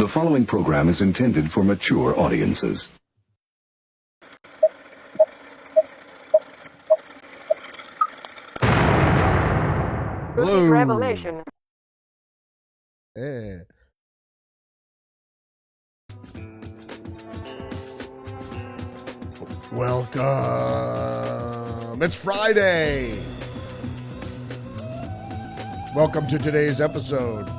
The following program is intended for mature audiences. Hello. Revelation. Yeah. Welcome. It's Friday. Welcome to today's episode.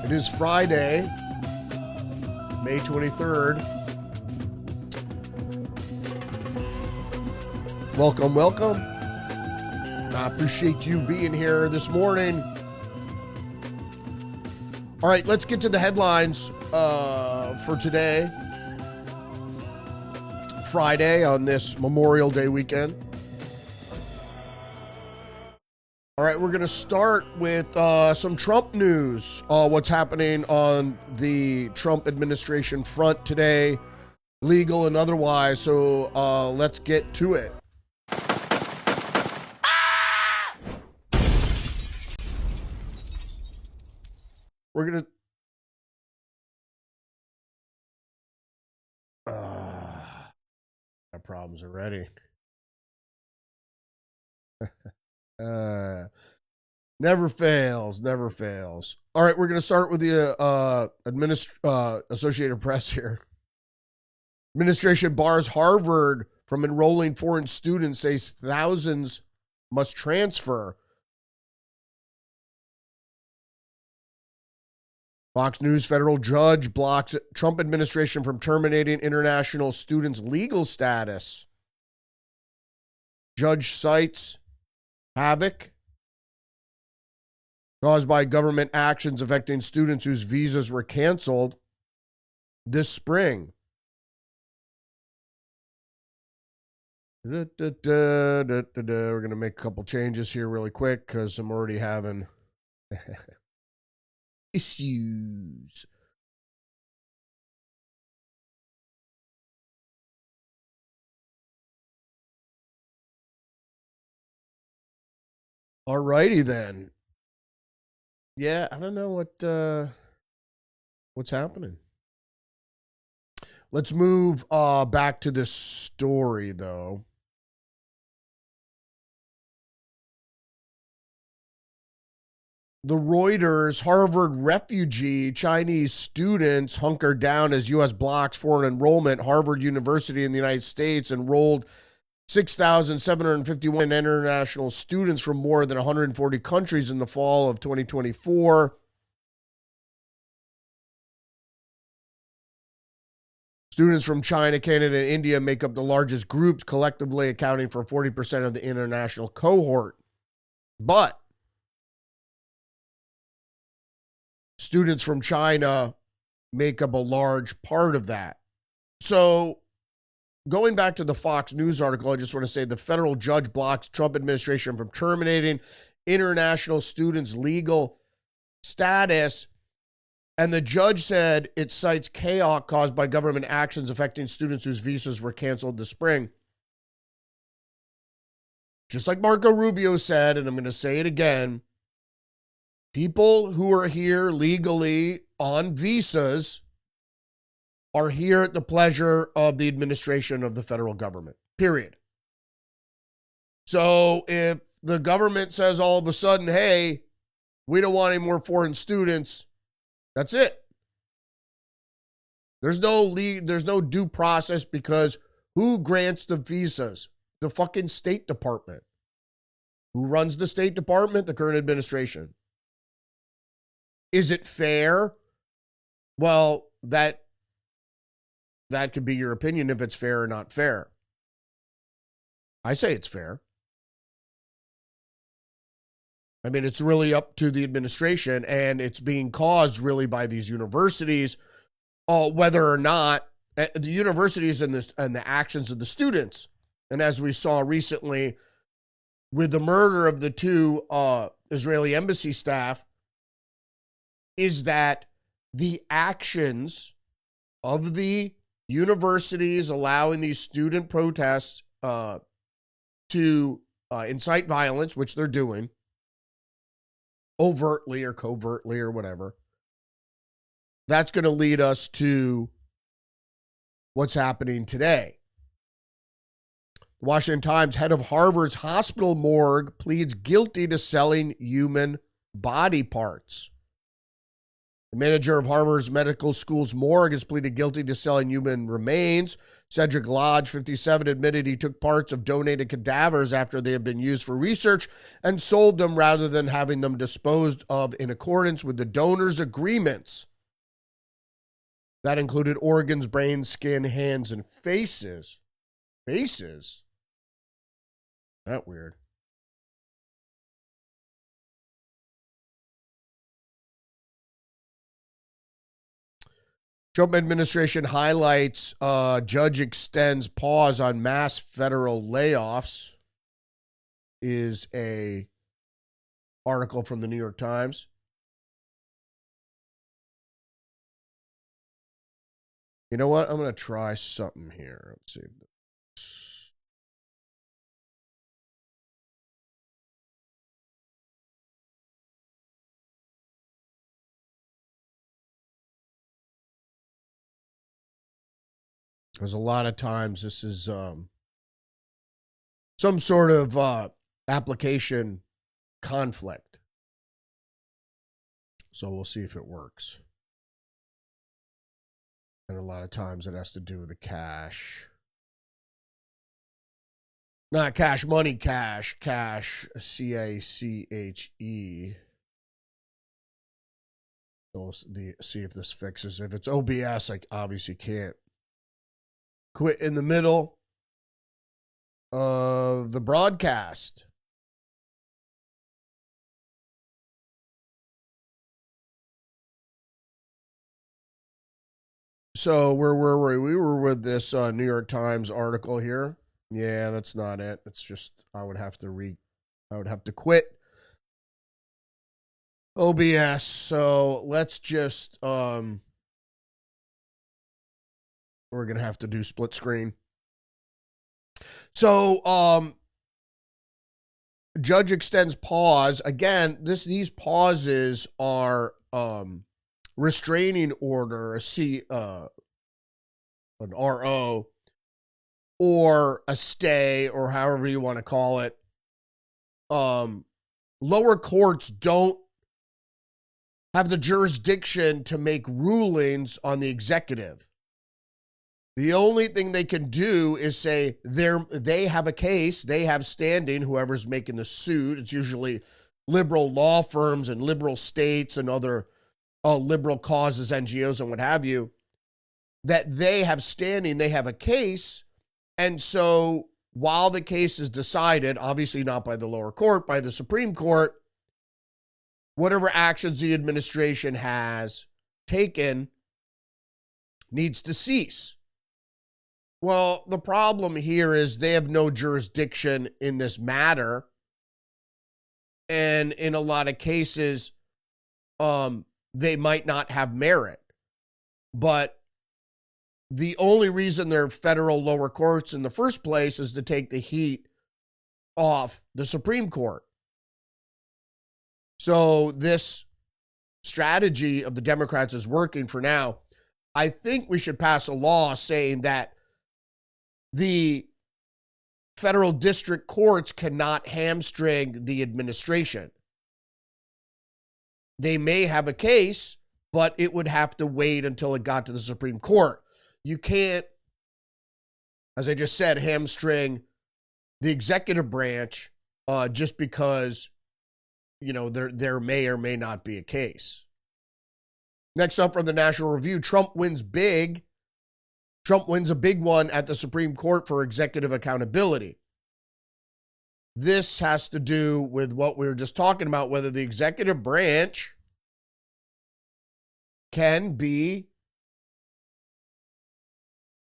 It is Friday, May 23rd. Welcome, welcome. I appreciate you being here this morning. All right, let's get to the headlines for today, Friday, on this Memorial Day weekend. All right, we're going to start with some Trump news, what's happening on the Trump administration front today, legal and otherwise. So let's get to it. We're going to... got problems already. Never fails, never fails. All right, we're going to start with the Associated Press here. Administration bars Harvard from enrolling foreign students, says thousands must transfer. Fox News federal judge blocks Trump administration from terminating international students' legal status. Judge cites havoc caused by government actions affecting students whose visas were canceled this spring. We're going to make a couple changes here really quick because I'm already having issues. All righty then. Yeah, I don't know what's happening. Let's move back to this story, though. The Reuters, Harvard refugee Chinese students hunker down as U.S. blocks foreign enrollment. Harvard University in the United States enrolled 6,751 international students from more than 140 countries in the fall of 2024. Students from China, Canada, and India make up the largest groups, collectively accounting for 40% of the international cohort. But students from China make up a large part of that. So, going back to the Fox News article, I just want to say the federal judge blocks Trump administration from terminating international students' legal status. And the judge said it cites chaos caused by government actions affecting students whose visas were canceled this spring. Just like Marco Rubio said, and I'm going to say it again, people who are here legally on visas are here at the pleasure of the administration of the federal government, period. So if the government says all of a sudden, hey, we don't want any more foreign students, that's it. There's no due process, because who grants the visas? The fucking State Department. Who runs the State Department? The current administration. Is it fair? Well, that could be your opinion if it's fair or not fair. I say it's fair. I mean, it's really up to the administration, and it's being caused really by these universities, whether or not the universities and the actions of the students. And as we saw recently with the murder of the two Israeli embassy staff, is that the actions of the universities allowing these student protests to incite violence, which they're doing, overtly or covertly or whatever. That's going to lead us to what's happening today. The Washington Times, head of Harvard's hospital morgue pleads guilty to selling human body parts. The manager of Harvard's medical school's morgue has pleaded guilty to selling human remains. Cedric Lodge, 57, admitted he took parts of donated cadavers after they had been used for research and sold them rather than having them disposed of in accordance with the donor's agreements. That included organs, brains, skin, hands, and faces. Faces? That weird. Trump administration highlights judge extends pause on mass federal layoffs is a article from the New York Times. You know what? I'm going to try something here. Let's see. Because a lot of times this is some sort of application conflict. So we'll see if it works. And a lot of times it has to do with the cash. Not cash money, cash, C-A-C-H-E. So we'll see if this fixes. If it's OBS, I obviously can't quit in the middle of the broadcast. So where were we? We were with this New York Times article here. Yeah, that's not it. It's just I would have to quit OBS. So let's just we're gonna have to do split screen. So judge extends pause. Again, these pauses are restraining order, an RO, or a stay, or however you want to call it. Lower courts don't have the jurisdiction to make rulings on the executive. The only thing they can do is say they have a case, they have standing, whoever's making the suit. It's usually liberal law firms and liberal states and other liberal causes, NGOs and what have you, that they have standing, they have a case. And so while the case is decided, obviously not by the lower court, by the Supreme Court, whatever actions the administration has taken needs to cease. Well, the problem here is they have no jurisdiction in this matter. And in a lot of cases, they might not have merit. But the only reason they're federal lower courts in the first place is to take the heat off the Supreme Court. So this strategy of the Democrats is working for now. I think we should pass a law saying that the federal district courts cannot hamstring the administration. They may have a case, but it would have to wait until it got to the Supreme Court. You can't, as I just said, hamstring the executive branch just because, there may or may not be a case. Next up from the National Review, Trump wins big. Trump wins a big one at the Supreme Court for executive accountability. This has to do with what we were just talking about, whether the executive branch can be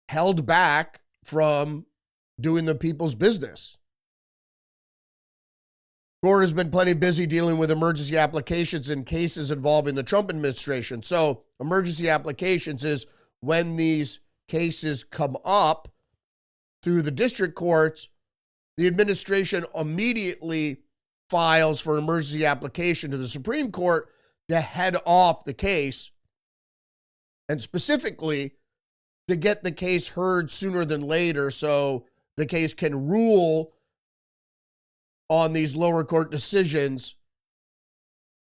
held back from doing the people's business. Court has been plenty busy dealing with emergency applications in cases involving the Trump administration. So emergency applications is when these cases come up through the district courts, the administration immediately files for an emergency application to the Supreme Court to head off the case, and specifically to get the case heard sooner than later so the case can rule on these lower court decisions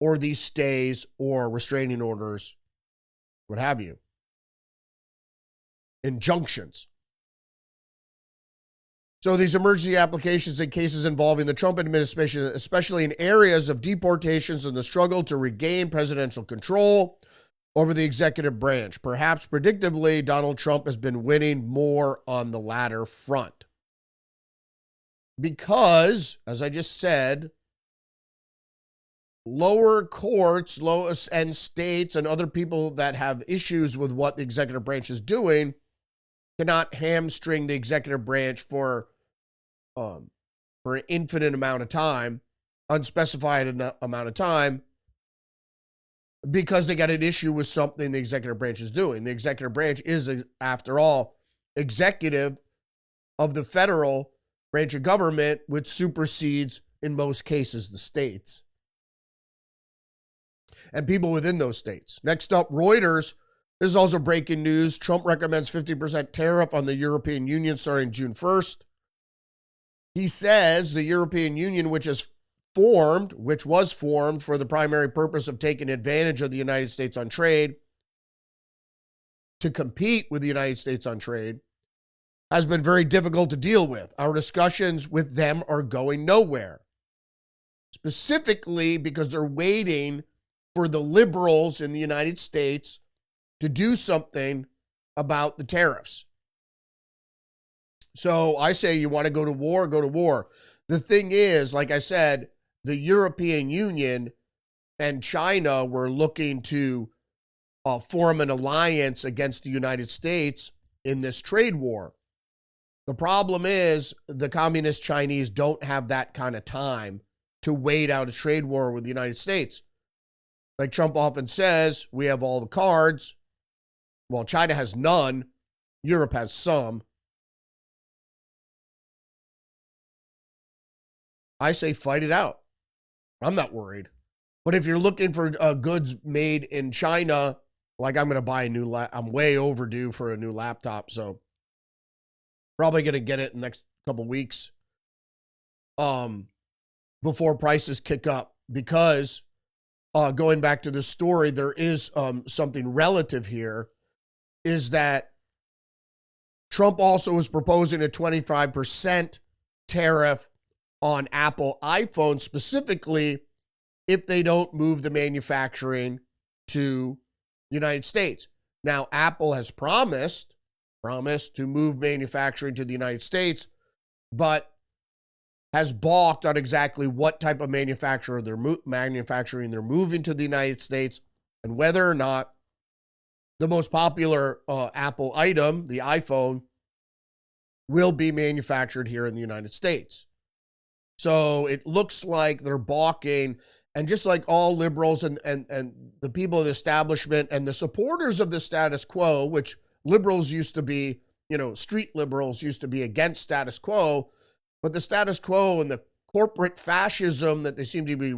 or these stays or restraining orders, what have you, injunctions. So these emergency applications in cases involving the Trump administration, especially in areas of deportations and the struggle to regain presidential control over the executive branch. Perhaps predictably, Donald Trump has been winning more on the latter front. Because, as I just said, lower courts, and states and other people that have issues with what the executive branch is doing cannot hamstring the executive branch for an infinite amount of time, unspecified amount of time, because they got an issue with something the executive branch is doing. The executive branch is, after all, executive of the federal branch of government, which supersedes, in most cases, the states and people within those states. Next up, Reuters. This is also breaking news. Trump recommends 50% tariff on the European Union starting June 1st. He says the European Union, which was formed for the primary purpose of taking advantage of the United States on trade, to compete with the United States on trade, has been very difficult to deal with. Our discussions with them are going nowhere. Specifically because they're waiting for the liberals in the United States to do something about the tariffs. So I say you want to go to war, go to war. The thing is, like I said, the European Union and China were looking to form an alliance against the United States in this trade war. The problem is the communist Chinese don't have that kind of time to wait out a trade war with the United States. Like Trump often says, we have all the cards. Well, China has none. Europe has some. I say fight it out. I'm not worried. But if you're looking for goods made in China, like I'm going to buy a new I'm way overdue for a new laptop, so probably going to get it in the next couple weeks before prices kick up. Because going back to the story, there is something relative here, is that Trump also is proposing a 25% tariff on Apple iPhones, specifically if they don't move the manufacturing to the United States. Now, Apple has promised to move manufacturing to the United States, but has balked on exactly what type of manufacturing they're moving to the United States, and whether or not the most popular Apple item, the iPhone, will be manufactured here in the United States. So it looks like they're balking, and just like all liberals and the people of the establishment and the supporters of the status quo, which liberals used to be, street liberals used to be against status quo, but the status quo and the corporate fascism that they seem to be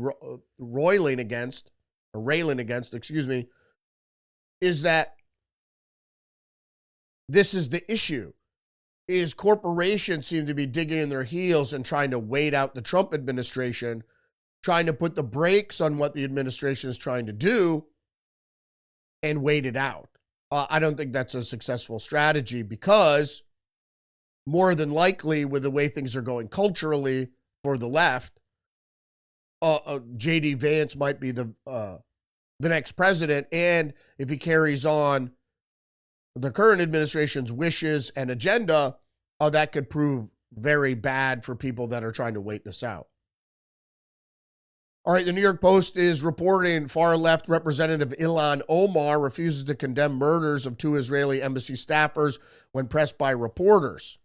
railing against, is that this is the issue. Is corporations seem to be digging in their heels and trying to wait out the Trump administration, trying to put the brakes on what the administration is trying to do and wait it out. I don't think that's a successful strategy, because more than likely, with the way things are going culturally for the left, J.D. Vance might be the next president, and if he carries on the current administration's wishes and agenda, that could prove very bad for people that are trying to wait this out. All right, the New York Post is reporting far-left Representative Ilhan Omar refuses to condemn murders of 2 Israeli embassy staffers when pressed by reporters.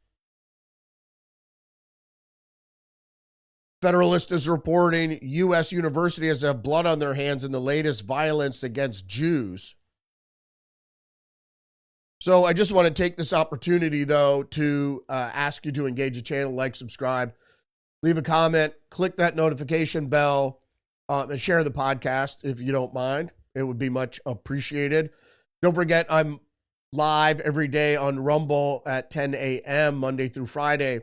Federalist is reporting U.S. universities have blood on their hands in the latest violence against Jews. So I just want to take this opportunity, though, to ask you to engage the channel, like, subscribe. leave a comment, click that notification bell, and share the podcast if you don't mind. It would be much appreciated. Don't forget, I'm live every day on Rumble at 10 a.m. Monday through Friday.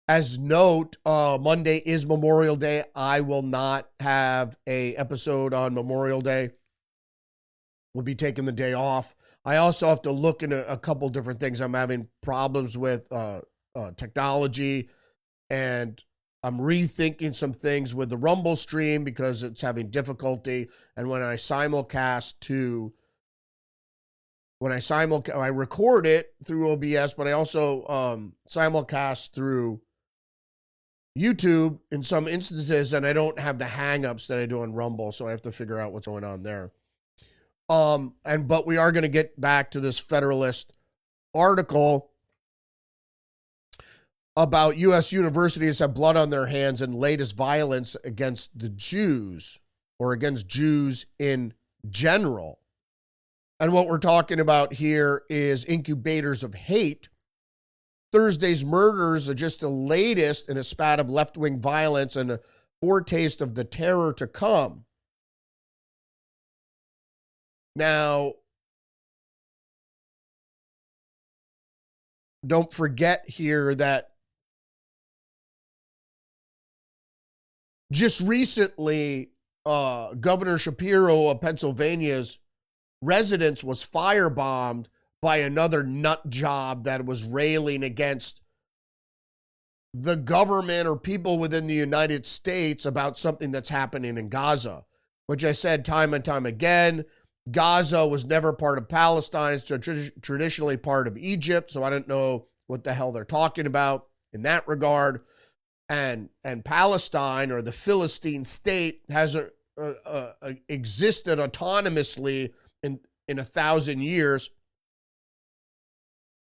As note, Monday is Memorial Day. I will not have a episode on Memorial Day. We'll be taking the day off. I also have to look into a couple different things. I'm having problems with technology, and I'm rethinking some things with the Rumble stream because it's having difficulty. And when I simulcast I record it through OBS, but I also simulcast through YouTube in some instances, and I don't have the hangups that I do on Rumble, so I have to figure out what's going on there. But we are going to get back to this Federalist article about U.S. universities have blood on their hands and latest violence against the Jews, or against Jews in general. And what we're talking about here is incubators of hate. Thursday's murders are just the latest in a spat of left-wing violence and a foretaste of the terror to come. Now, don't forget here that just recently, Governor Shapiro of Pennsylvania's residence was firebombed by another nut job that was railing against the government or people within the United States about something that's happening in Gaza, which I said time and time again. Gaza was never part of Palestine. It's traditionally part of Egypt, so I don't know what the hell they're talking about in that regard. And Palestine, or the Philistine state, has existed autonomously in 1,000 years.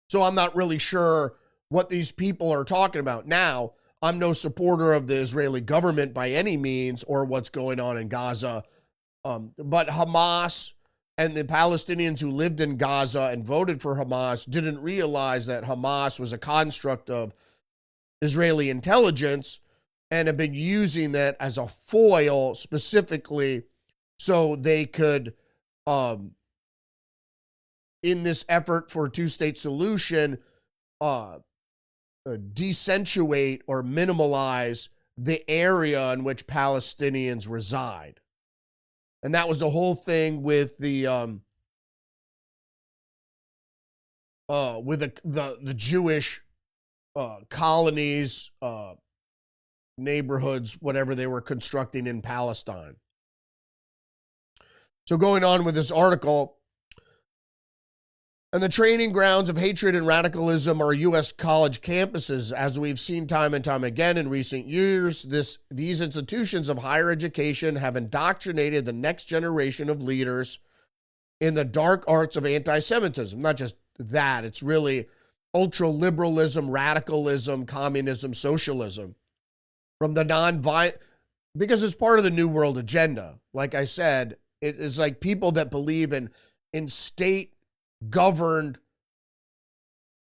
So I'm not really sure what these people are talking about. Now, I'm no supporter of the Israeli government by any means or what's going on in Gaza. But Hamas and the Palestinians who lived in Gaza and voted for Hamas didn't realize that Hamas was a construct of Israeli intelligence and have been using that as a foil specifically so they could, in this effort for a two-state solution, decentuate or minimalize the area in which Palestinians reside. And that was the whole thing with the Jewish colonies, neighborhoods, whatever they were constructing in Palestine. So going on with this article, and the training grounds of hatred and radicalism are U.S. college campuses. As we've seen time and time again in recent years, these institutions of higher education have indoctrinated the next generation of leaders in the dark arts of anti-Semitism. Not just that, it's really ultra-liberalism, radicalism, communism, socialism. From the non-violent, because it's part of the New World agenda. Like I said, it is like people that believe in state-governed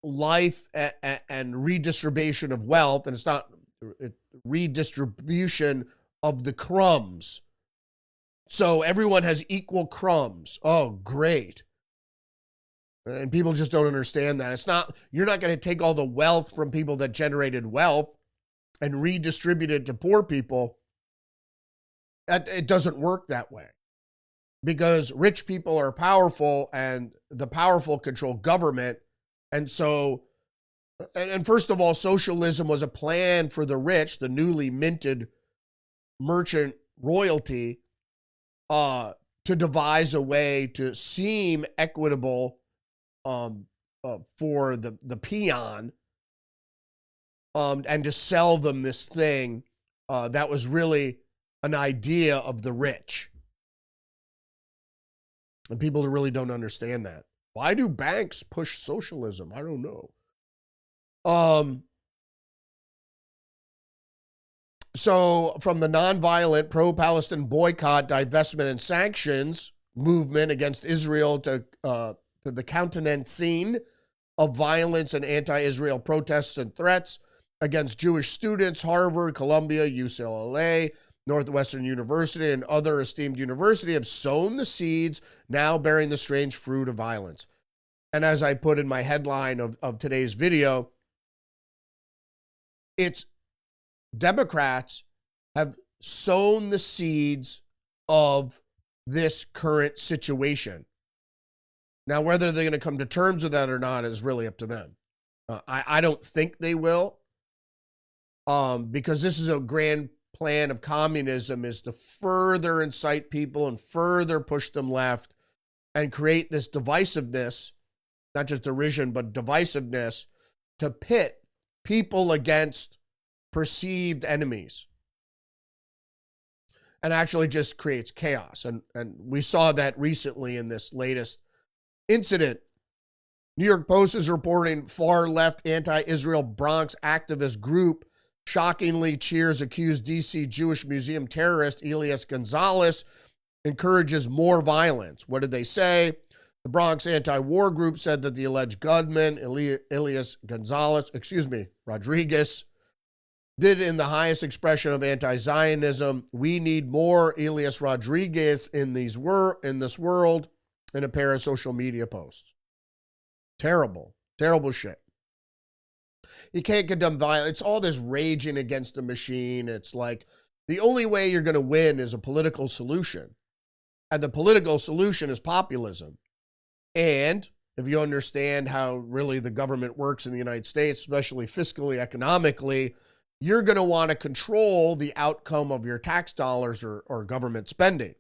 life and redistribution of wealth, and it's not redistribution of the crumbs. So everyone has equal crumbs. Oh, great. And people just don't understand that. It's not, you're not going to take all the wealth from people that generated wealth and redistribute it to poor people. It doesn't work that way. Because rich people are powerful and the powerful control government. And so, and first of all, socialism was a plan for the rich, the newly minted merchant royalty, to devise a way to seem equitable for the peon, and to sell them this thing that was really an idea of the rich. And people really don't understand that. Why do banks push socialism? I don't know. So from the nonviolent pro-Palestine boycott, divestment, and sanctions movement against Israel to the countenancing of violence and anti-Israel protests and threats, against Jewish students, Harvard, Columbia, UCLA, Northwestern University, and other esteemed universities have sown the seeds, now bearing the strange fruit of violence. And as I put in my headline of today's video, it's Democrats have sown the seeds of this current situation. Now, whether they're going to come to terms with that or not is really up to them. I don't think they will, because this is a grand plan of communism, is to further incite people and further push them left and create this divisiveness, not just derision, but divisiveness, to pit people against perceived enemies, and actually just creates chaos. And we saw that recently in this latest incident. New York Post is reporting far-left anti-Israel Bronx activist group shockingly cheers accused D.C. Jewish Museum terrorist Elias Gonzalez, encourages more violence. What did they say? The Bronx anti-war group said that the alleged gunman, Elias Rodriguez, did in the highest expression of anti-Zionism. We need more Elias Rodriguez in this world, in a pair of social media posts. Terrible, terrible shit. You can't condemn violence. It's all this raging against the machine. It's like the only way you're going to win is a political solution. And the political solution is populism. And if you understand how really the government works in the United States, especially fiscally, economically, you're going to want to control the outcome of your tax dollars or government spending.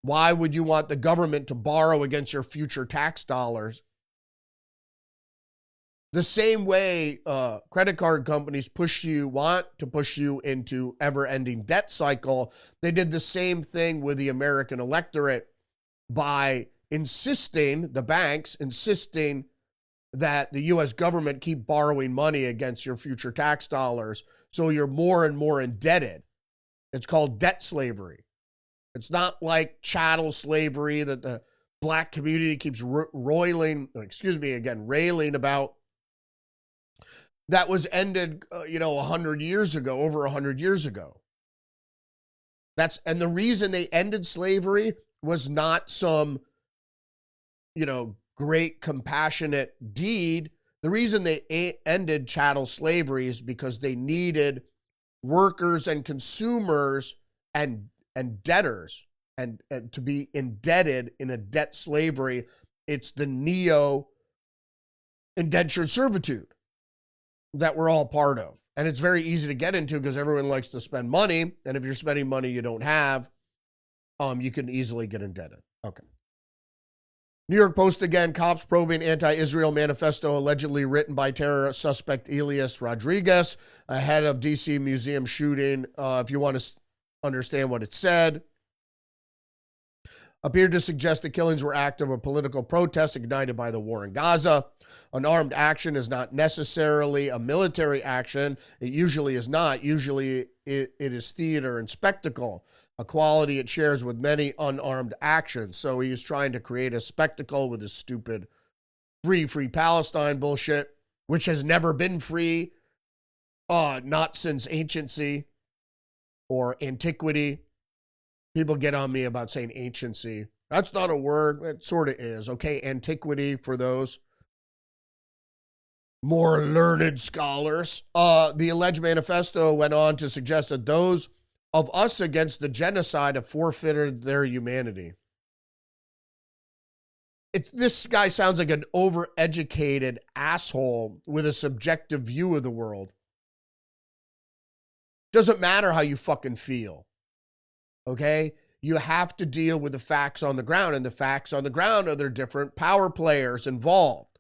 Why would you want the government to borrow against your future tax dollars? The same way credit card companies want to push you into ever-ending debt cycle, they did the same thing with the American electorate by the banks insisting that the U.S. government keep borrowing money against your future tax dollars, so you're more and more indebted. It's called debt slavery. It's not like chattel slavery that the black community keeps railing about. That was ended, 100 years ago, over 100 years ago. And the reason they ended slavery was not some, great compassionate deed. The reason they ended chattel slavery is because they needed workers and consumers and debtors and to be indebted in a debt slavery. It's the neo-indentured servitude that we're all part of. And it's very easy to get into because everyone likes to spend money. And if you're spending money you don't have, you can easily get indebted. Okay. New York Post again, cops probing anti-Israel manifesto allegedly written by terror suspect Elias Rodriguez ahead of D.C. museum shooting. If you want to understand what it said, appeared to suggest the killings were act of a political protest ignited by the war in Gaza. An armed action is not necessarily a military action. It usually is not. Usually it is theater and spectacle, a quality it shares with many unarmed actions. So he is trying to create a spectacle with his stupid free Palestine bullshit, which has never been free, not since anciency or antiquity. People get on me about saying anciency. That's not a word. It sort of is. Okay, antiquity for those more learned scholars. The alleged manifesto went on to suggest that those of us against the genocide have forfeited their humanity. This guy sounds like an overeducated asshole with a subjective view of the world. Doesn't matter how you fucking feel. Okay? You have to deal with the facts on the ground, and the facts on the ground are there different power players involved,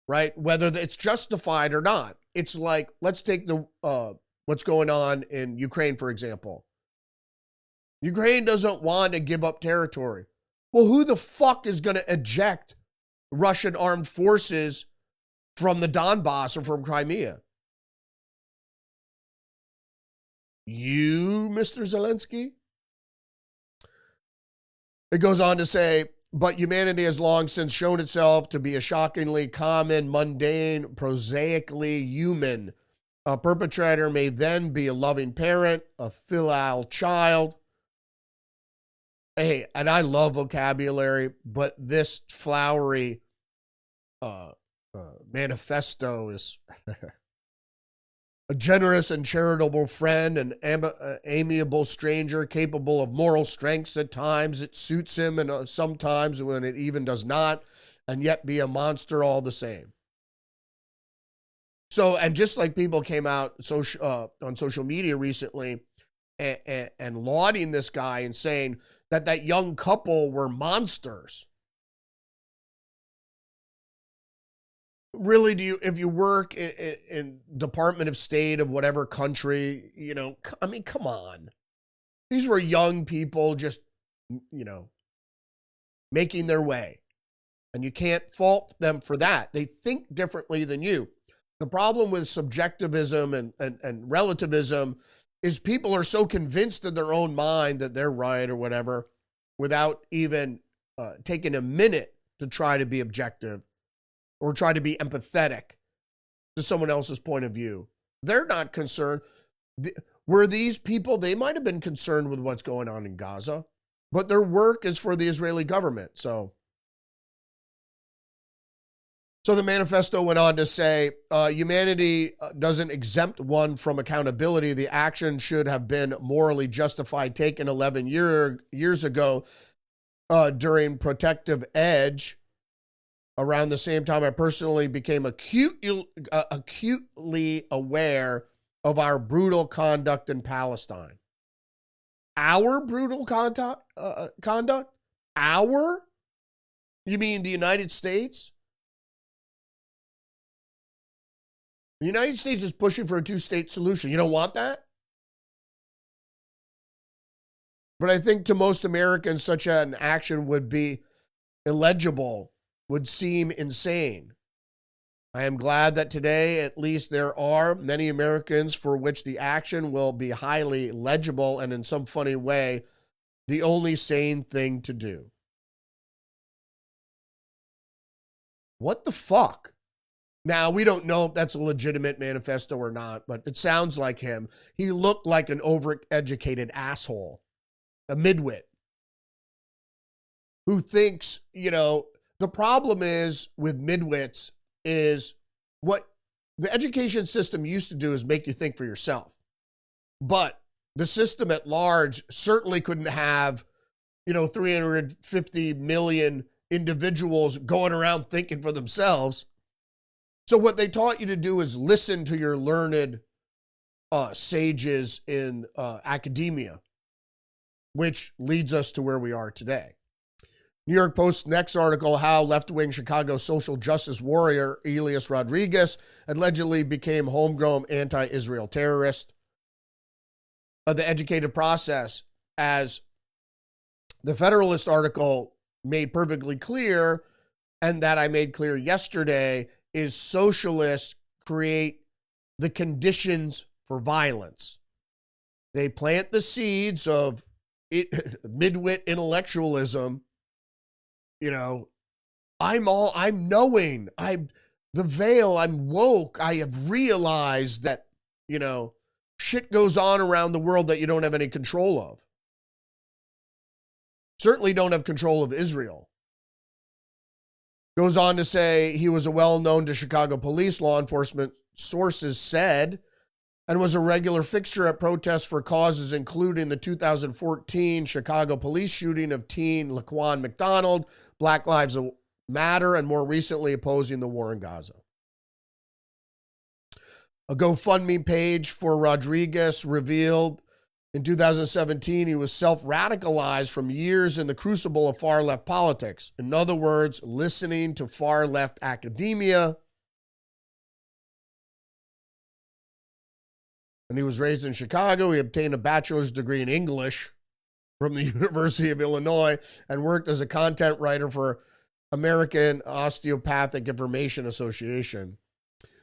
right? Whether it's justified or not. It's like, let's take what's going on in Ukraine, for example. Ukraine doesn't want to give up territory. Well, who the fuck is going to eject Russian armed forces from the Donbass or from Crimea? You, Mr. Zelensky? It goes on to say, But humanity has long since shown itself to be a shockingly common, mundane, prosaically human. A perpetrator may then be a loving parent, a filial child. Hey, and I love vocabulary, but this flowery manifesto is a generous and charitable friend, an amiable stranger capable of moral strengths at times. It suits him, and sometimes when it even does not, and yet be a monster all the same. So, and just like people came out on social media recently and lauding this guy and saying that young couple were monsters. Really, if you work in Department of State of whatever country, I mean, come on. These were young people just, making their way. And you can't fault them for that. They think differently than you. The problem with subjectivism and relativism is people are so convinced in their own mind that they're right or whatever without even taking a minute to try to be objective or try to be empathetic to someone else's point of view. They're not concerned. Were these people, they might have been concerned with what's going on in Gaza, but their work is for the Israeli government. So the manifesto went on to say, humanity doesn't exempt one from accountability. The action should have been morally justified, taken 11 years ago during Protective Edge. Around the same time, I personally became acutely aware of our brutal conduct in Palestine. Our brutal conduct? Our? You mean the United States? The United States is pushing for a two-state solution. You don't want that? But I think to most Americans, such an action would be illegible, would seem insane. I am glad that today, at least, there are many Americans for which the action will be highly legible and in some funny way, the only sane thing to do. What the fuck? Now, we don't know if that's a legitimate manifesto or not, but it sounds like him. He looked like an overeducated asshole, a midwit, who thinks, the problem is with midwits is what the education system used to do is make you think for yourself. But the system at large certainly couldn't have, 350 million individuals going around thinking for themselves. So what they taught you to do is listen to your learned sages in academia, which leads us to where we are today. New York Post next article, how left-wing Chicago social justice warrior Elias Rodriguez allegedly became homegrown anti-Israel terrorist. The educated process, as the Federalist article made perfectly clear, and that I made clear yesterday, is socialists create the conditions for violence. They plant the seeds of midwit intellectualism. I'm knowing, the veil, I'm woke. I have realized that, shit goes on around the world that you don't have any control of. Certainly don't have control of Israel. Goes on to say he was a well-known to Chicago police, law enforcement sources said, and was a regular fixture at protests for causes including the 2014 Chicago police shooting of teen Laquan McDonald, Black Lives Matter, and more recently opposing the war in Gaza. A GoFundMe page for Rodriguez revealed in 2017 he was self-radicalized from years in the crucible of far-left politics. In other words, listening to far-left academia. And he was raised in Chicago. He obtained a bachelor's degree in English from the University of Illinois and worked as a content writer for American Osteopathic Information Association.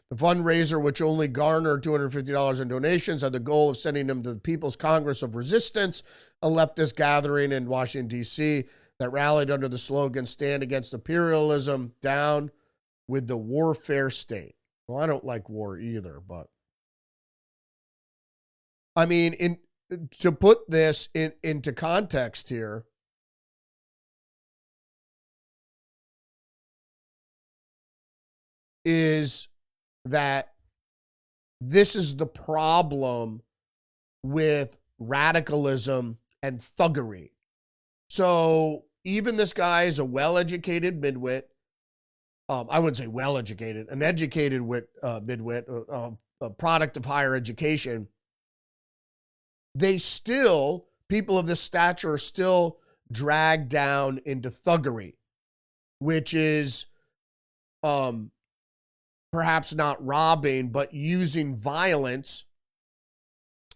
The fundraiser, which only garnered $250 in donations, had the goal of sending him to the People's Congress of Resistance, a leftist gathering in Washington, D.C. that rallied under the slogan, "Stand against imperialism, down with the warfare state." Well, I don't like war either, but I mean, to put this into context here, is that this is the problem with radicalism and thuggery. So even this guy is a well-educated midwit. I wouldn't say well-educated, an educated midwit, a product of higher education. They still, people of this stature are still dragged down into thuggery, which is perhaps not robbing, but using violence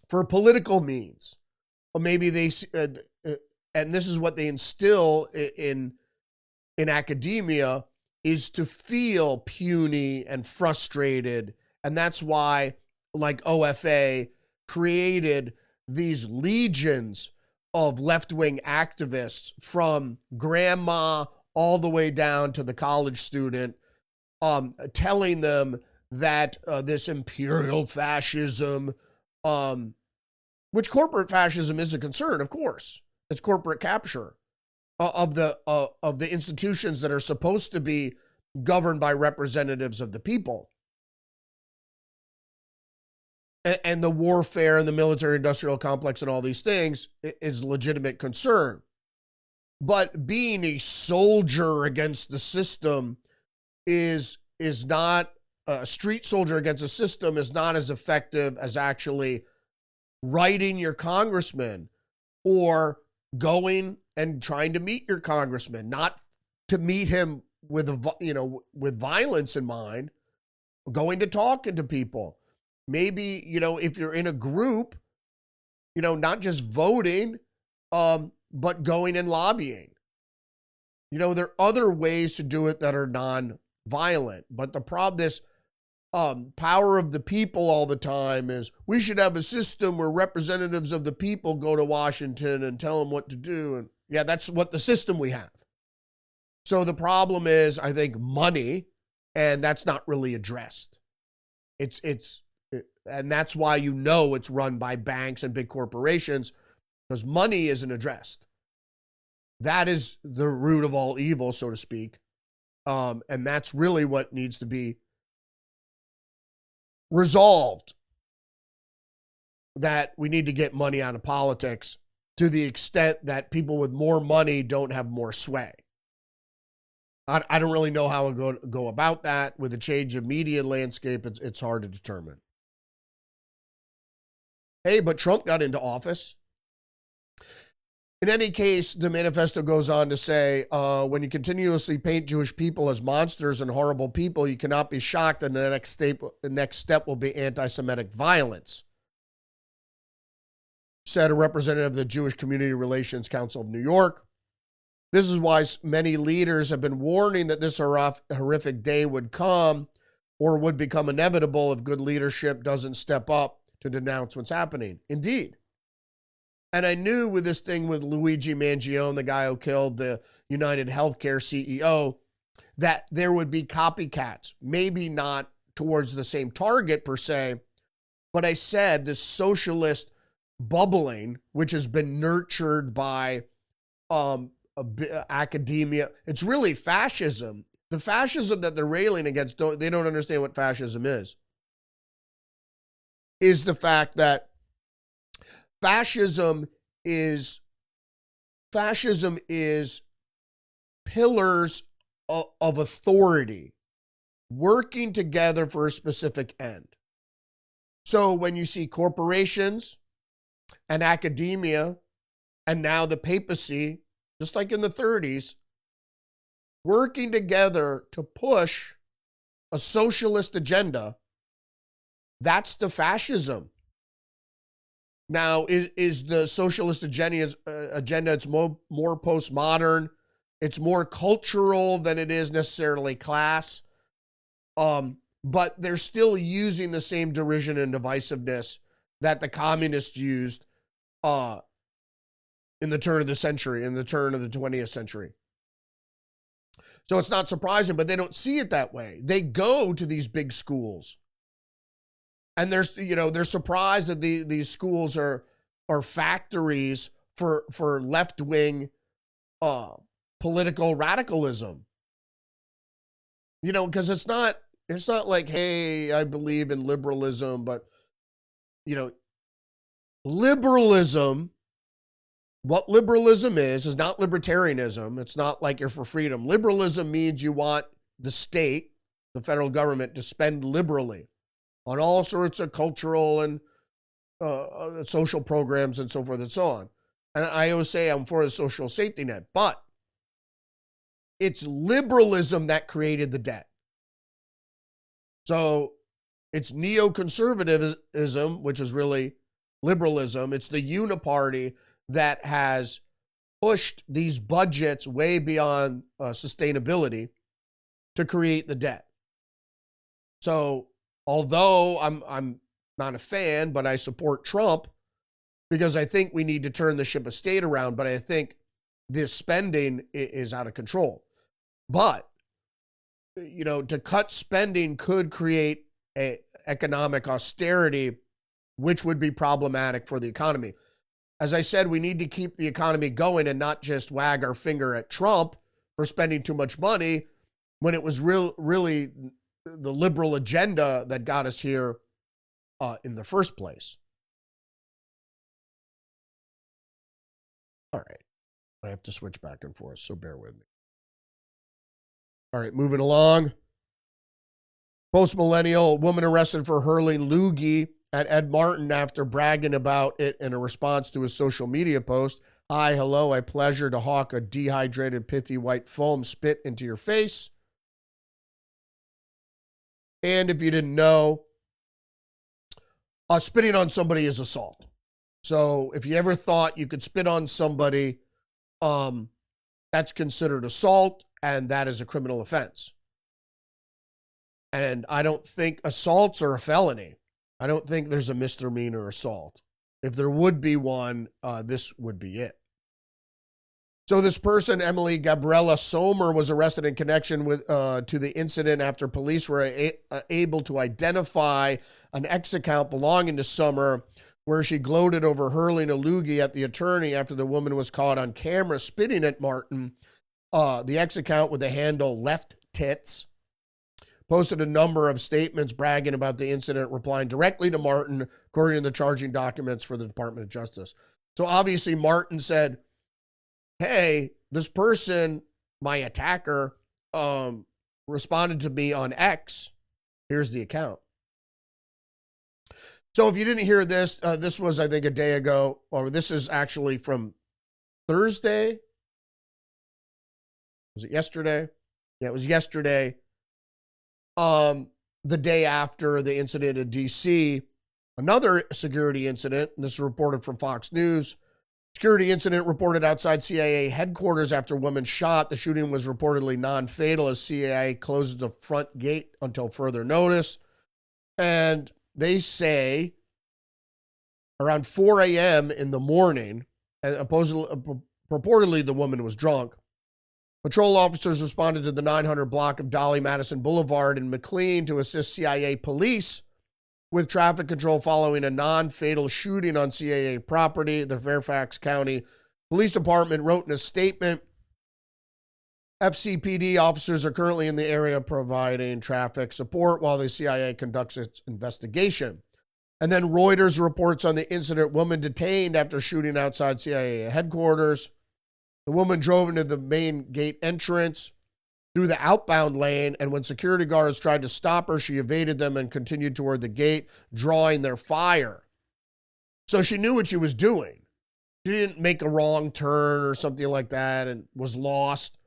for political means. Or maybe they, and this is what they instill in academia, is to feel puny and frustrated. And that's why, like OFA, created these legions of left-wing activists from grandma all the way down to the college student, telling them that this imperial fascism, which corporate fascism is a concern, of course. It's corporate capture of the institutions that are supposed to be governed by representatives of the people. And the warfare and the military-industrial complex and all these things is legitimate concern. But being a soldier against the system is not, a street soldier against a system is not as effective as actually writing your congressman or going and trying to meet your congressman, not to meet him with with violence in mind, going to talking to people. Maybe, if you're in a group, not just voting, but going and lobbying. There are other ways to do it that are non-violent. But the problem, this power of the people all the time, is we should have a system where representatives of the people go to Washington and tell them what to do. And yeah, that's what the system we have. So the problem is, I think, money, and that's not really addressed. And that's why it's run by banks and big corporations, because money isn't addressed. That is the root of all evil, so to speak. And that's really what needs to be resolved, that we need to get money out of politics to the extent that people with more money don't have more sway. I don't really know how to go about that. With the change of media landscape, it's hard to determine. Hey, but Trump got into office. In any case, the manifesto goes on to say, when you continuously paint Jewish people as monsters and horrible people, you cannot be shocked that the next step will be anti-Semitic violence, said a representative of the Jewish Community Relations Council of New York. This is why many leaders have been warning that this horrific day would come or would become inevitable if good leadership doesn't step up to denounce what's happening. Indeed. And I knew with this thing with Luigi Mangione, the guy who killed the United Healthcare CEO, that there would be copycats, maybe not towards the same target per se, but I said this socialist bubbling, which has been nurtured by academia, it's really fascism. The fascism that they're railing against, they don't understand what fascism is the fact that fascism is pillars of authority working together for a specific end. So when you see corporations and academia and now the papacy, just like in the 30s, working together to push a socialist agenda, that's the fascism. Now, is the socialist agenda, it's more postmodern, it's more cultural than it is necessarily class, but they're still using the same derision and divisiveness that the communists used in in the turn of the century, in the turn of the 20th century. So it's not surprising, but they don't see it that way. They go to these big schools, and they're surprised that these schools are factories for left-wing political radicalism. Because it's not like, hey, I believe in liberalism, but liberalism, what liberalism is not libertarianism. It's not like you're for freedom. Liberalism means you want the state, the federal government, to spend liberally on all sorts of cultural and social programs and so forth and so on. And I always say I'm for a social safety net, but it's liberalism that created the debt. So it's neoconservatism, which is really liberalism. It's the uniparty that has pushed these budgets way beyond sustainability to create the debt. So although I'm not a fan, but I support Trump because I think we need to turn the ship of state around, but I think this spending is out of control. But, to cut spending could create a economic austerity, which would be problematic for the economy. As I said, we need to keep the economy going and not just wag our finger at Trump for spending too much money when it was really the liberal agenda that got us here in the first place. All right. I have to switch back and forth, so bear with me. All right, moving along. Post-millennial woman arrested for hurling loogie at Ed Martin after bragging about it in a response to his social media post. Hi, hello, I pleasure to hawk a dehydrated, pithy white foam spit into your face. And if you didn't know, spitting on somebody is assault. So if you ever thought you could spit on somebody, that's considered assault, and that is a criminal offense. And I don't think assaults are a felony. I don't think there's a misdemeanor assault. If there would be one, this would be it. So this person, Emily Gabriella Sommer, was arrested in connection with to the incident after police were able to identify an X account belonging to Sommer, where she gloated over hurling a loogie at the attorney after the woman was caught on camera spitting at Martin. The X account with the handle Left Tits posted a number of statements bragging about the incident, replying directly to Martin, according to the charging documents for the Department of Justice. So obviously Martin said, hey, this person, my attacker, responded to me on X. Here's the account. So if you didn't hear this, this was, I think, a day ago, or this is actually from Thursday. Was it yesterday? Yeah, it was yesterday. The day after the incident in D.C., another security incident, and this is reported from Fox News. Security incident reported outside CIA headquarters after a woman shot. The shooting was reportedly non-fatal as CIA closes the front gate until further notice. And they say around 4 a.m. in the morning, and purportedly the woman was drunk. Patrol officers responded to the 900 block of Dolly Madison Boulevard in McLean to assist CIA police with traffic control following a non-fatal shooting on CIA property. The Fairfax County Police Department wrote in a statement, FCPD officers are currently in the area providing traffic support while the CIA conducts its investigation. And then Reuters reports on the incident, woman detained after shooting outside CIA headquarters. The woman drove into the main gate entrance through the outbound lane, and when security guards tried to stop her, she evaded them and continued toward the gate, drawing their fire. So she knew what she was doing. She didn't make a wrong turn or something like that and was lost.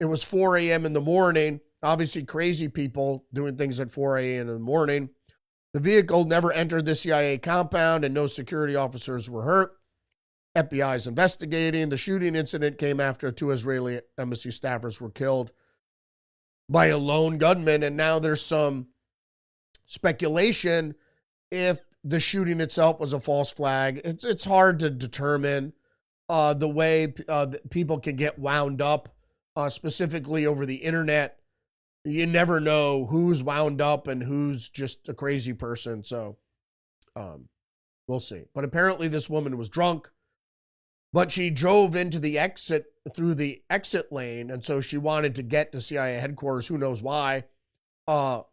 It was 4 a.m. in the morning. Obviously, crazy people doing things at 4 a.m. in the morning. The vehicle never entered the CIA compound, and no security officers were hurt. FBI is investigating. The shooting incident came after 2 Israeli embassy staffers were killed by a lone gunman, and now there's some speculation if the shooting itself was a false flag. It's hard to determine. the way people can get wound up, specifically over the internet. You never know who's wound up and who's just a crazy person. So we'll see. But apparently this woman was drunk, but she drove into the exit through the exit lane. And so she wanted to get to CIA headquarters. Who knows why? Or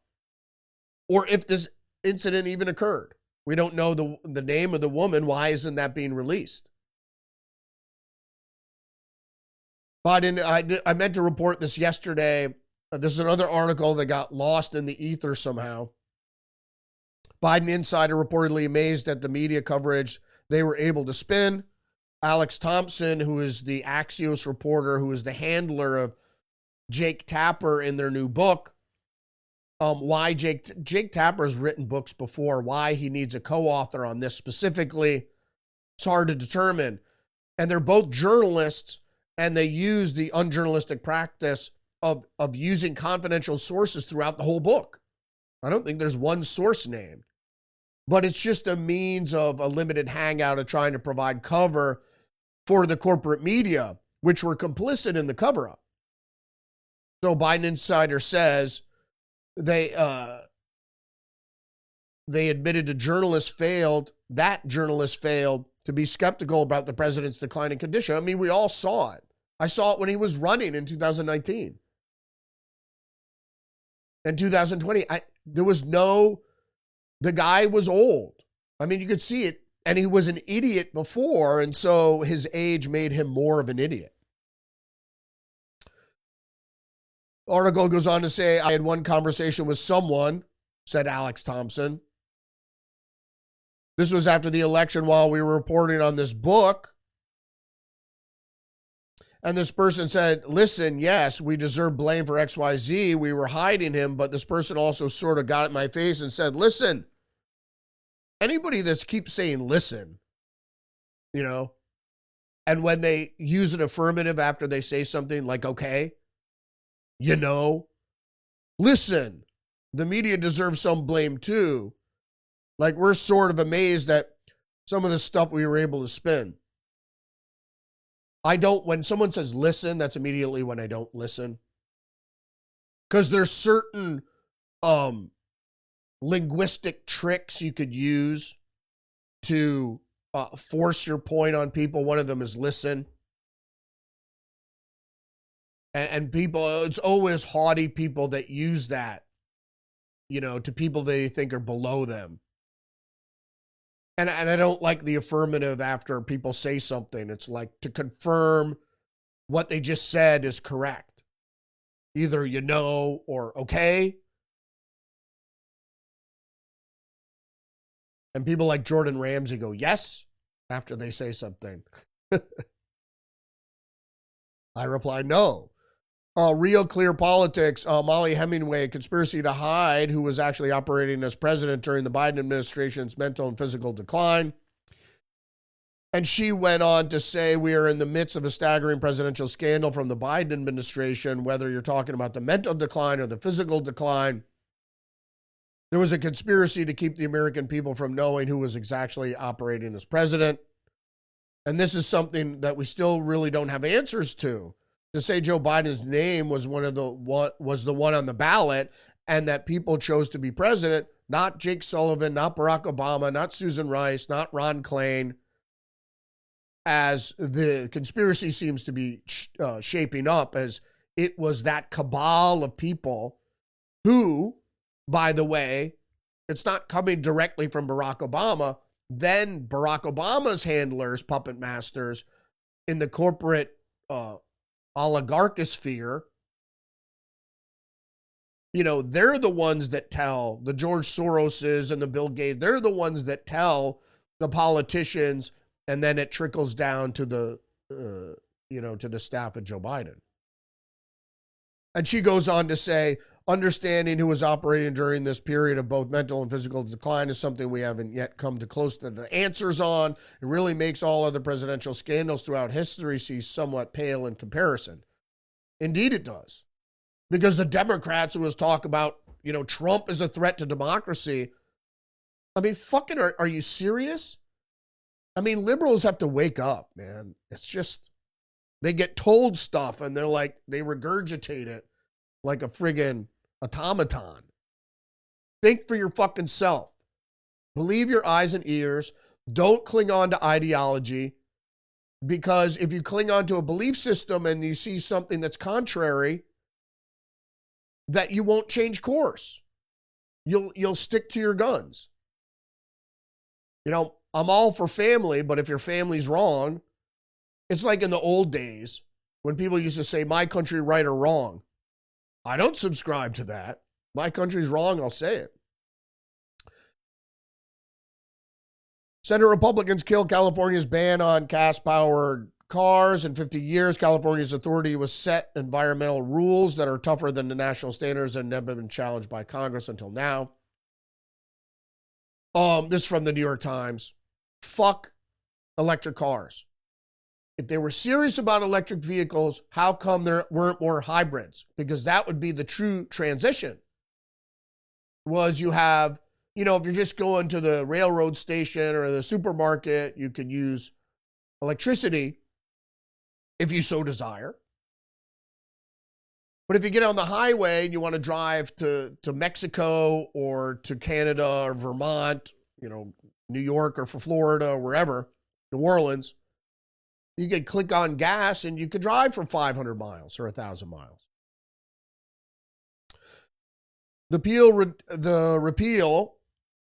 if this incident even occurred. We don't know the name of the woman. Why isn't that being released? Biden, I meant to report this yesterday. This is another article that got lost in the ether somehow. Biden insider reportedly amazed at the media coverage they were able to spin. Alex Thompson, who is the Axios reporter, who is the handler of Jake Tapper in their new book, why Jake Tapper has written books before, why he needs a co-author on this specifically, it's hard to determine. And they're both journalists, and they use the unjournalistic practice of using confidential sources throughout the whole book. I don't think there's one source named, but it's just a means of a limited hangout of trying to provide cover for the corporate media, which were complicit in the cover-up. So Biden Insider says they admitted that journalists failed to be skeptical about the president's declining condition. I mean, we all saw it. I saw it when he was running in 2019. In 2020, the guy was old. I mean, you could see it, and he was an idiot before, and so his age made him more of an idiot. The article goes on to say, I had one conversation with someone, said Alex Thompson. This was after the election while we were reporting on this book. And this person said, listen, yes, we deserve blame for XYZ. We were hiding him, but this person also sort of got in my face and said, listen, anybody that keeps saying listen, and when they use an affirmative after they say something like, okay, listen, the media deserves some blame too. Like, we're sort of amazed at some of the stuff we were able to spin. When someone says listen, that's immediately when I don't listen. Because there's certain linguistic tricks you could use to force your point on people. One of them is listen. And people, it's always haughty people that use that, to people they think are below them. And I don't like the affirmative after people say something. It's like to confirm what they just said is correct. Either or okay. And people like Jordan Ramsey go, yes, after they say something. I reply, no. Real Clear Politics, Molly Hemingway, conspiracy to hide, who was actually operating as president during the Biden administration's mental and physical decline. And she went on to say, we are in the midst of a staggering presidential scandal from the Biden administration, whether you're talking about the mental decline or the physical decline. There was a conspiracy to keep the American people from knowing who was exactly operating as president. And this is something that we still really don't have answers to. To say Joe Biden's name was the one on the ballot, and that people chose to be president, not Jake Sullivan, not Barack Obama, not Susan Rice, not Ron Klain, as the conspiracy seems to be shaping up, as it was that cabal of people who, by the way, it's not coming directly from Barack Obama. Then Barack Obama's handlers, puppet masters in the corporate oligarchosphere, they're the ones that tell the George Soroses and the Bill Gates. They're the ones that tell the politicians, and then it trickles down to the staff of Joe Biden. And she goes on to say, understanding who was operating during this period of both mental and physical decline is something we haven't yet come to close to the answers on. It really makes all other presidential scandals throughout history seem somewhat pale in comparison. Indeed it does. Because the Democrats who was talk about, Trump is a threat to democracy. I mean, fucking, are you serious? I mean, liberals have to wake up, man. It's just, they get told stuff and they're like, they regurgitate it like a friggin' automaton. Think for your fucking self. Believe your eyes and ears. Don't cling on to ideology, because if you cling on to a belief system and you see something that's contrary, that you won't change course. You'll stick to your guns. You know, I'm all for family, but if your family's wrong, it's like in the old days when people used to say, my country right or wrong. I don't subscribe to that. My country's wrong, I'll say it. Senate Republicans killed California's ban on gas-powered cars. In 50 years, California's authority was set environmental rules that are tougher than the national standards and never been challenged by Congress until now. This is from the New York Times. Fuck electric cars. If they were serious about electric vehicles, how come there weren't more hybrids? Because that would be the true transition. Was you have, you know, if you're just going to the railroad station or the supermarket, you could use electricity if you so desire. But if you get on the highway and you want to drive to Mexico or to Canada or Vermont, you know, New York or for Florida or wherever, New Orleans, you could click on gas and you could drive for 500 miles or 1,000 miles. The repeal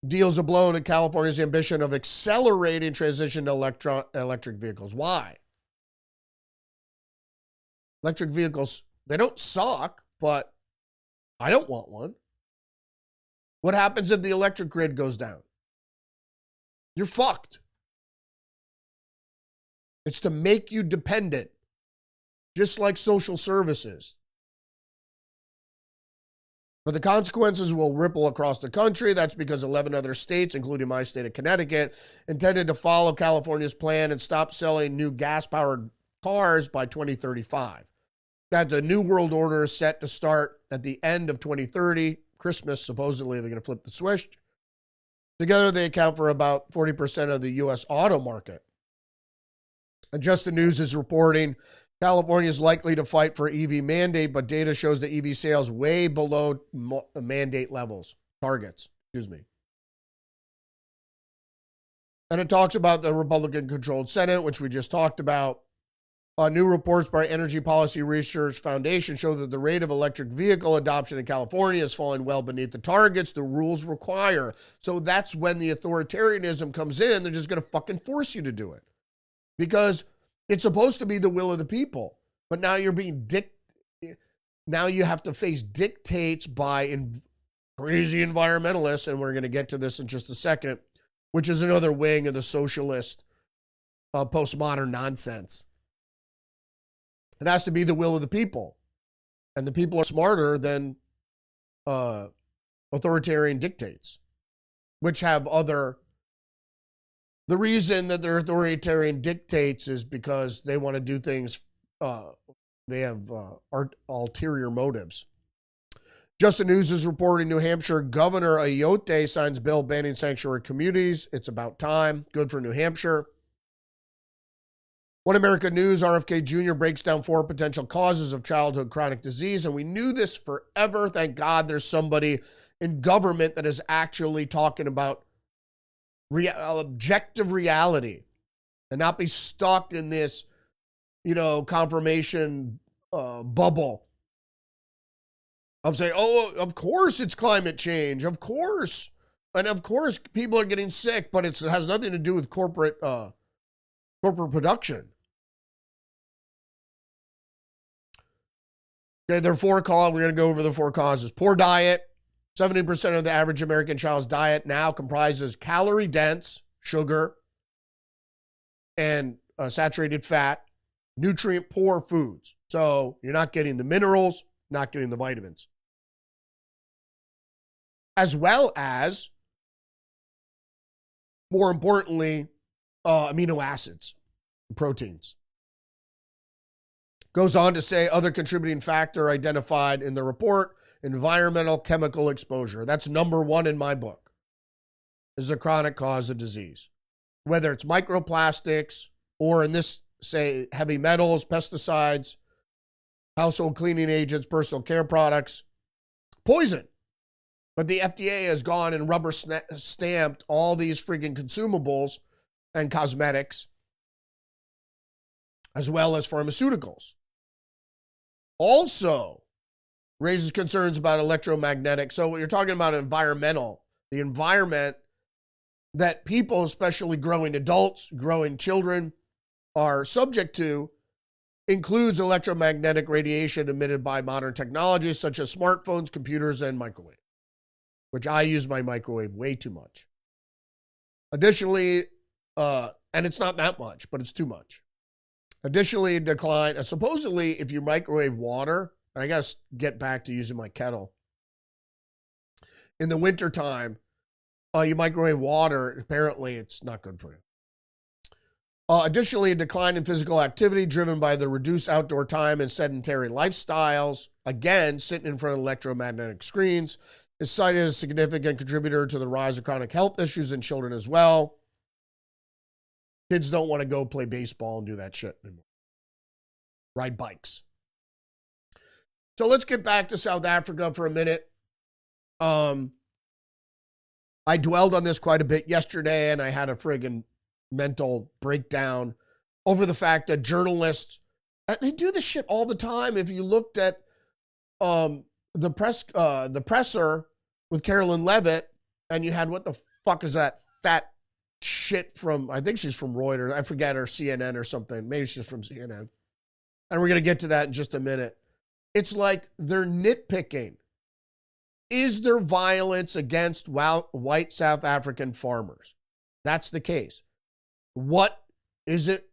deals a blow to California's ambition of accelerating transition to electric vehicles. Why? Electric vehicles, they don't suck, but I don't want one. What happens if the electric grid goes down? You're fucked. It's to make you dependent, just like social services. But the consequences will ripple across the country. That's because 11 other states, including my state of Connecticut, intended to follow California's plan and stop selling new gas-powered cars by 2035. That the New World Order is set to start at the end of 2030. Christmas, supposedly, they're going to flip the switch. Together, they account for about 40% of the U.S. auto market. And Just the News is reporting California is likely to fight for EV mandate, but data shows the EV sales way below mandate levels, targets, excuse me. And it talks about the Republican-controlled Senate, which we just talked about. New reports by Energy Policy Research Foundation show that the rate of electric vehicle adoption in California is falling well beneath the targets the rules require. So that's when the authoritarianism comes in. They're just going to fucking force you to do it. Because it's supposed to be the will of the people. But now you're being now you have to face dictates by crazy environmentalists, and we're going to get to this in just a second, which is another wing of the socialist postmodern nonsense. It has to be the will of the people. And the people are smarter than authoritarian dictates, which have other... The reason that they're authoritarian dictates is because they want to do things, they have ulterior motives. Just the News is reporting New Hampshire Governor Ayotte signs bill banning sanctuary communities. It's about time. Good for New Hampshire. One American News, RFK Jr. breaks down 4 potential causes of childhood chronic disease, and we knew this forever. Thank God there's somebody in government that is actually talking about objective reality and not be stuck in this, confirmation bubble of saying, oh, of course it's climate change. Of course. And of course people are getting sick, but it has nothing to do with corporate production. Okay, there are 4 causes. We're going to go over the 4 causes. Poor diet. 70% of the average American child's diet now comprises calorie-dense sugar and saturated fat, nutrient-poor foods. So you're not getting the minerals, not getting the vitamins. As well as, more importantly, amino acids and proteins. Goes on to say other contributing factor identified in the report, environmental chemical exposure. That's number 1 in my book, is a chronic cause of disease. whether it's microplastics or in this, say, heavy metals, pesticides, household cleaning agents, personal care products, poison. But the FDA has gone and rubber stamped all these friggin' consumables and cosmetics, as well as pharmaceuticals. Also raises concerns about electromagnetic. So you're talking about environmental, the environment that people, especially growing adults, growing children, are subject to, includes electromagnetic radiation emitted by modern technologies such as smartphones, computers, and microwave, which I use my microwave way too much. Additionally, and it's not that much, but it's too much. Additionally, decline, supposedly if you microwave water, and I got to get back to using my kettle. In the wintertime, you microwave water, apparently it's not good for you. Additionally, a decline in physical activity driven by the reduced outdoor time and sedentary lifestyles, again, sitting in front of electromagnetic screens, is cited as a significant contributor to the rise of chronic health issues in children as well. Kids don't want to go play baseball and do that shit anymore. Ride bikes. So let's get back to South Africa for a minute. I dwelled on this quite a bit yesterday, and I had a friggin' mental breakdown over the fact that journalists, they do this shit all the time. If you looked at the presser with Carolyn Levitt, and you had, what the fuck is that fat shit from, I think she's from Reuters, I forget, or CNN or something. Maybe she's from CNN. And we're going to get to that in just a minute. It's like they're nitpicking. Is there violence against white South African farmers? That's the case. What is it?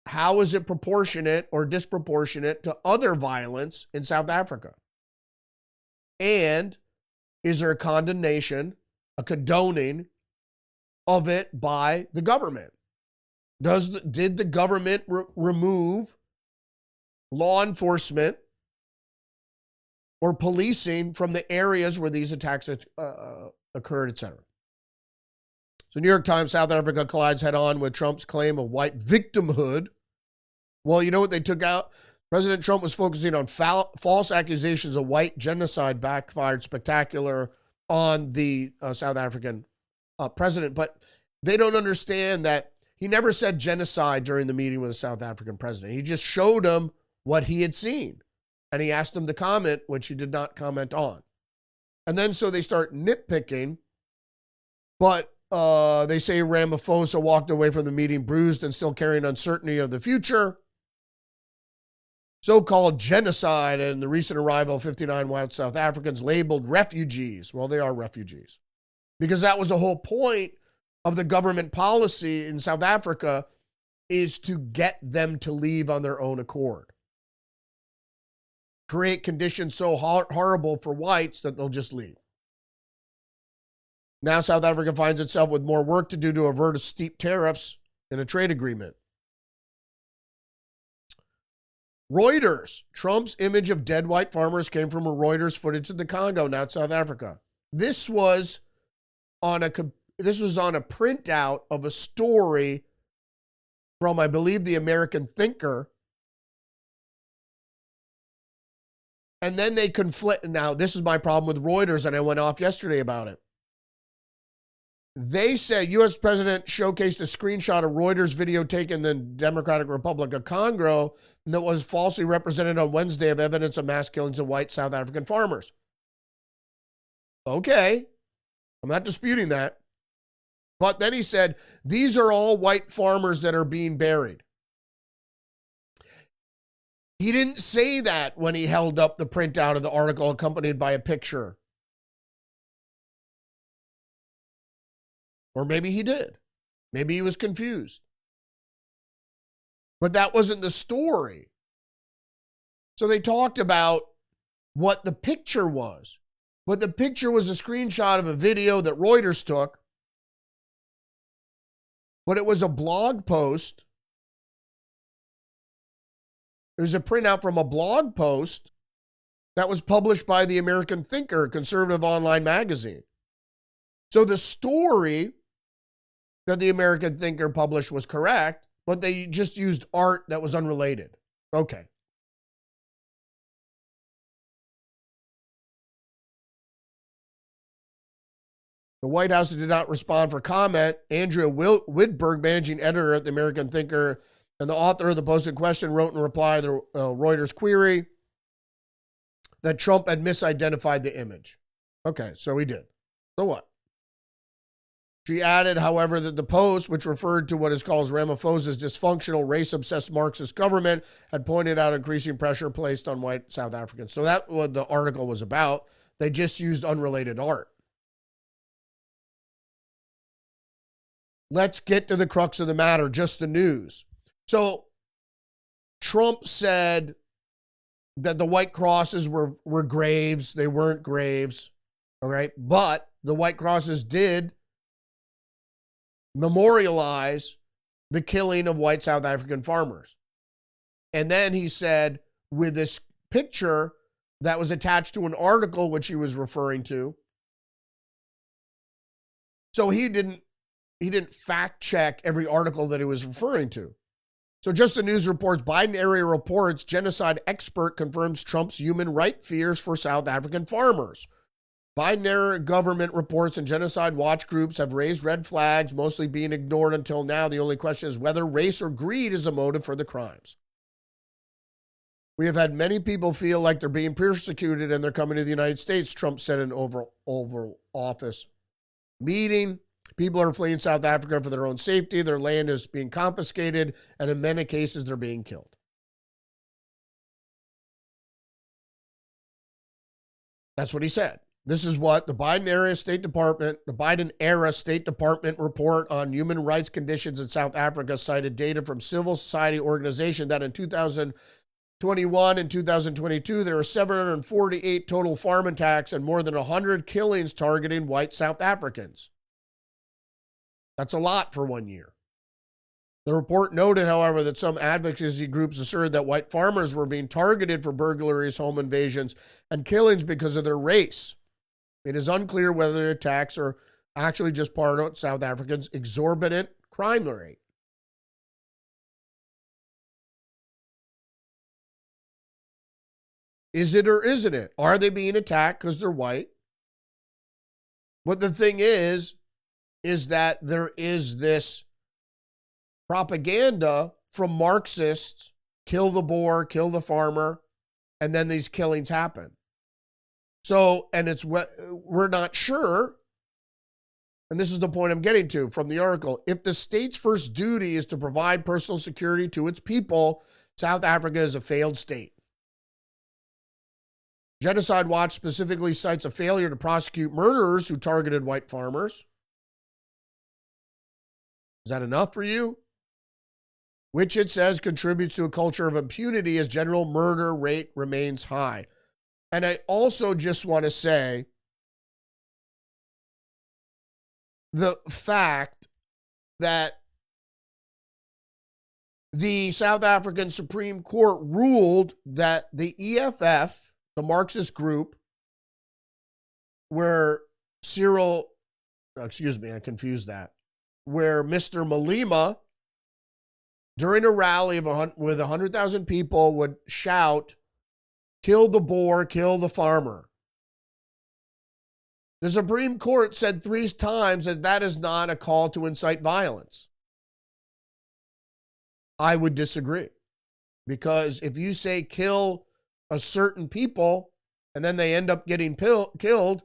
How is it proportionate or disproportionate to other violence in South Africa? And is there a condemnation, a condoning of it by the government? Did the government remove law enforcement or policing from the areas where these attacks occurred, etc.? So New York Times, South Africa collides head-on with Trump's claim of white victimhood. Well, you know what they took out? President Trump was focusing on false accusations of white genocide backfired spectacular on the South African president. But they don't understand that he never said genocide during the meeting with the South African president. He just showed him what he had seen. And he asked him to comment, which he did not comment on. And then so they start nitpicking. But they say Ramaphosa walked away from the meeting bruised and still carrying uncertainty of the future. So-called genocide and the recent arrival of 59 white South Africans labeled refugees. Well, they are refugees. Because that was the whole point of the government policy in South Africa, is to get them to leave on their own accord. Create conditions so horrible for whites that they'll just leave. Now South Africa finds itself with more work to do to avert steep tariffs in a trade agreement. Reuters. Trump's image of dead white farmers came from a Reuters footage of the Congo, now South Africa. This was on a printout of a story from, I believe, the American Thinker. And then they conflict. Now, this is my problem with Reuters, and I went off yesterday about it. They said U.S. President showcased a screenshot of Reuters video taken in the Democratic Republic of Congo that was falsely represented on Wednesday of evidence of mass killings of white South African farmers. Okay, I'm not disputing that. But then he said, these are all white farmers that are being buried. He didn't say that when he held up the printout of the article accompanied by a picture. Or maybe he did. Maybe he was confused. But that wasn't the story. So they talked about what the picture was. But the picture was a screenshot of a video that Reuters took. But it was a blog post. It was a printout from a blog post that was published by the American Thinker, a conservative online magazine. So the story that the American Thinker published was correct, but they just used art that was unrelated. Okay. The White House did not respond for comment. Andrea Widberg, managing editor at the American Thinker and the author of the post in question, wrote in reply to Reuters query that Trump had misidentified the image. Okay, so he did. So what? She added, however, that the post, which referred to what is called Ramaphosa's dysfunctional, race-obsessed Marxist government, had pointed out increasing pressure placed on white South Africans. So that's what the article was about. They just used unrelated art. Let's get to the crux of the matter, just the news. So Trump said that the white crosses were graves. They weren't graves, all right? But the white crosses did memorialize the killing of white South African farmers. And then he said, with this picture that was attached to an article which he was referring to, so he didn't fact check every article that he was referring to. So Just the News reports, Biden area reports, genocide expert confirms Trump's human rights fears for South African farmers. Biden era government reports and genocide watch groups have raised red flags, mostly being ignored until now. The only question is whether race or greed is a motive for the crimes. We have had many people feel like they're being persecuted and they're coming to the United States, Trump said in an Oval Office meeting. People are fleeing South Africa for their own safety. Their land is being confiscated, and in many cases, they're being killed. That's what he said. This is what the Biden era State Department report on human rights conditions in South Africa cited data from civil society organization that in 2021 and 2022, there were 748 total farm attacks and more than 100 killings targeting white South Africans. That's a lot for 1 year. The report noted, however, that some advocacy groups asserted that white farmers were being targeted for burglaries, home invasions, and killings because of their race. It is unclear whether the attacks are actually just part of South Africa's exorbitant crime rate. Is it or isn't it? Are they being attacked because they're white? But the thing is that there is this propaganda from Marxists, kill the Boer, kill the farmer, and then these killings happen. So, and we're not sure, and this is the point I'm getting to from the article, if the state's first duty is to provide personal security to its people, South Africa is a failed state. Genocide Watch specifically cites a failure to prosecute murderers who targeted white farmers. Is that enough for you? Which it says contributes to a culture of impunity as general murder rate remains high. And I also just want to say the fact that the South African Supreme Court ruled that the EFF, the Marxist group, where where Mr. Malema, during a rally with 100,000 people, would shout, "Kill the Boer, kill the farmer." The Supreme Court said 3 times that that is not a call to incite violence. I would disagree. Because if you say kill a certain people and then they end up getting killed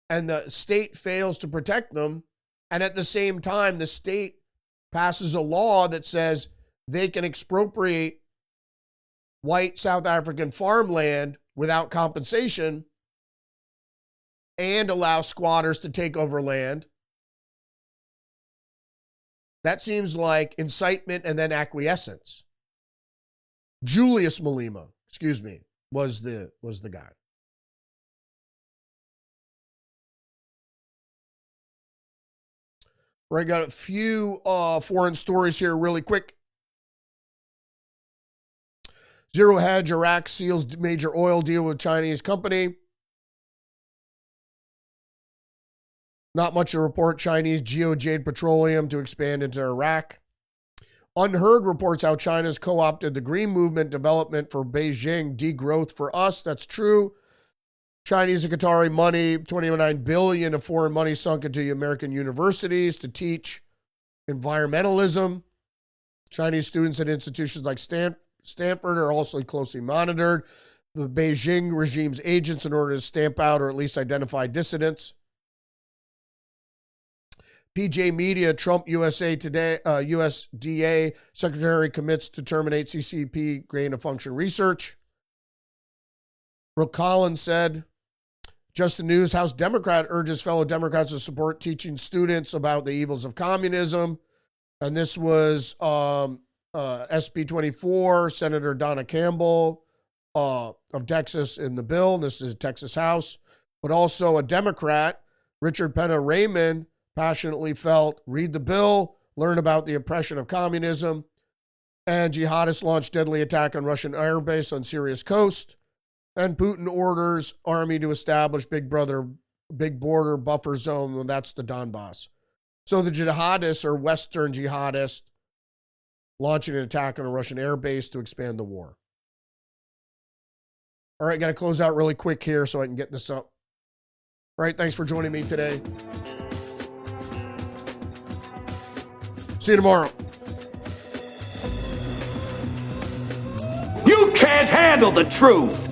and the state fails to protect them, and at the same time the state passes a law that says they can expropriate white South African farmland without compensation and allow squatters to take over land, that seems like incitement and then acquiescence. Julius Malema, was the guy. I got a few foreign stories here really quick. Zero hedge, Iraq seals major oil deal with Chinese company. Not much to report. Chinese geojade petroleum to expand into Iraq. Unheard reports how China's co-opted the green movement development for Beijing, degrowth for us. That's true. Chinese and Qatari money, $29 billion of foreign money sunk into American universities to teach environmentalism. Chinese students at institutions like Stanford are also closely monitored. The Beijing regime's agents in order to stamp out or at least identify dissidents. PJ Media, Trump USA Today, USDA Secretary commits to terminate CCP grain of function research. Brooke Collins said, just the news, House Democrat urges fellow Democrats to support teaching students about the evils of communism. And this was SB 24, Senator Donna Campbell of Texas in the bill. This is Texas House. But also a Democrat, Richard Pena Raymond, passionately felt, read the bill, learn about the oppression of communism, and jihadists launched deadly attack on Russian airbase on Syria's coast, and Putin orders army to establish big border buffer zone, and that's the Donbass. So the jihadists are Western jihadists launching an attack on a Russian airbase to expand the war. All right, got to close out really quick here so I can get this up. All right, thanks for joining me today. See you tomorrow. You can't handle the truth.